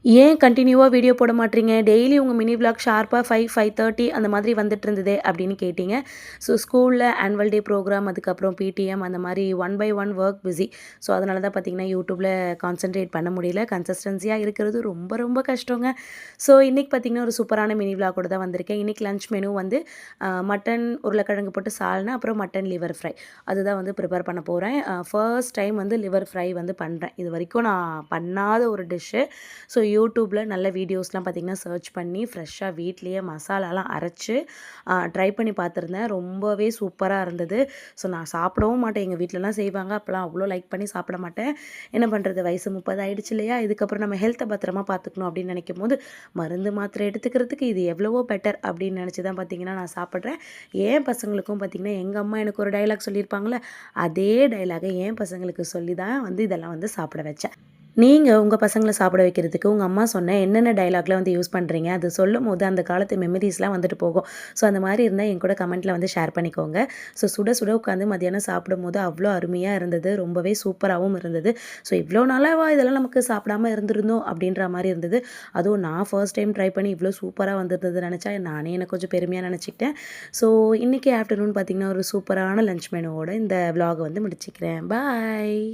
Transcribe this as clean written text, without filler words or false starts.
ஏன் கன்டினியூவா வீடியோ போட மாட்றீங்க? டெய்லி உங்க மினி விளாக் ஷார்ப்பா 5, 5:30 அந்த மாதிரி வந்துட்டு இருந்ததே அப்படின்னு கேட்டீங்க. ஸோ ஸ்கூல்ல ஆனுவல் டே ப்ரோகிராம், அதுக்கப்புறம் பிடிஎம் அந்த மாதிரி one by one work busy. So அதனால தான் பார்த்தீங்கன்னா, யூடியூப்ல கான்சன்ட்ரேட் பண்ண முடியல. கன்சிஸ்டன்சியா இருக்கிறது ரொம்ப ரொம்ப கஷ்டங்க. ஸோ இன்னைக்கு பார்த்தீங்கன்னா, ஒரு சூப்பரான மினி விளாகோட தான் வந்திருக்கேன். இன்னைக்கு லஞ்ச் மெனு வந்து மட்டன் உருளைக்கிழங்கு போட்டு சால்னா, அப்புறம் மட்டன் லிவர் ஃப்ரை. அதுதான் வந்து ப்ரிப்பேர் பண்ண போறேன். ஃபர்ஸ்ட் டைம் வந்து லிவர் ஃப்ரை வந்து பண்றேன். இதுவரைக்கும் நான் பண்ணாத ஒரு டிஷ்ஷு. ஸோ யூடியூப்ல நல்ல வீடியோஸ்லாம் பார்த்திங்கன்னா சர்ச் பண்ணி ஃப்ரெஷ்ஷாக வீட்லேயே மசாலாலாம் அரைச்சி ட்ரை பண்ணி பார்த்துருந்தேன். ரொம்பவே சூப்பராக இருந்தது. ஸோ நான் சாப்பிடவும் மாட்டேன். எங்கள் வீட்டிலலாம் செய்வாங்க. அப்போலாம் அவ்வளோ லைக் பண்ணி சாப்பிட மாட்டேன். என்ன பண்ணுறது, வயசு 30 ஆயிடுச்சு இல்லையா? இதுக்கப்புறம் நம்ம ஹெல்த்தை பத்திரமா பார்த்துக்கணும் அப்படின்னு நினைக்கும் போது, மருந்து மாத்திரை எடுத்துக்கிறதுக்கு இது எவ்வளவோ பெட்டர் அப்படின்னு நினச்சி தான் பார்த்திங்கன்னா நான் சாப்பிட்றேன். என் பசங்களுக்கும் பார்த்திங்கன்னா, எங்கள் அம்மா எனக்கு ஒரு டைலாக் சொல்லியிருப்பாங்களே, அதே டைலாகை என் பசங்களுக்கு சொல்லி தான் வந்து இதெல்லாம் வந்து சாப்பிட வச்சேன். நீங்க உங்க பசங்கள சாப்பிட வைக்கிறதுக்கு, உங்க அம்மா சொன்ன என்னென்ன டயலாக்லாம் வந்து யூஸ் பண்றீங்க? அது சொல்லும்போது அந்த காலத்து மெமரீஸ்லாம் வந்துட்டு போகும். ஸோ அந்த மாரி இருந்தா என் கூட கமெண்ட்ல வந்து ஷேர் பண்ணிக்கோங்க. ஸோ சுட சுட உட்காந்து மதியானம் சாப்பிடும்போது அவ்ளோ அருமையா இருந்தது. ரொம்பவே சூப்பராவும் இருந்தது. ஸோ இவ்ளோ நாளாவா இதெல்லாம் நமக்கு சாப்பிடாம இருந்திருந்தோம் அப்படின்ற மாரி இருந்தது. அதுவும் நான் ஃபர்ஸ்ட் டைம் ட்ரை பண்ணி இவ்ளோ சூப்பரா வந்திருந்தது நெனச்சா, நானே எனக்கு கொஞ்சம் பெருமையா நெனச்சுக்கிட்டேன். ஸோ இன்னைக்கு ஆஃப்டர்நூன் பார்த்தீங்கன்னா, ஒரு சூப்பரான லஞ்ச் மெனுவோட இந்த விலாக வந்து முடிச்சுக்கிறேன். பாய்.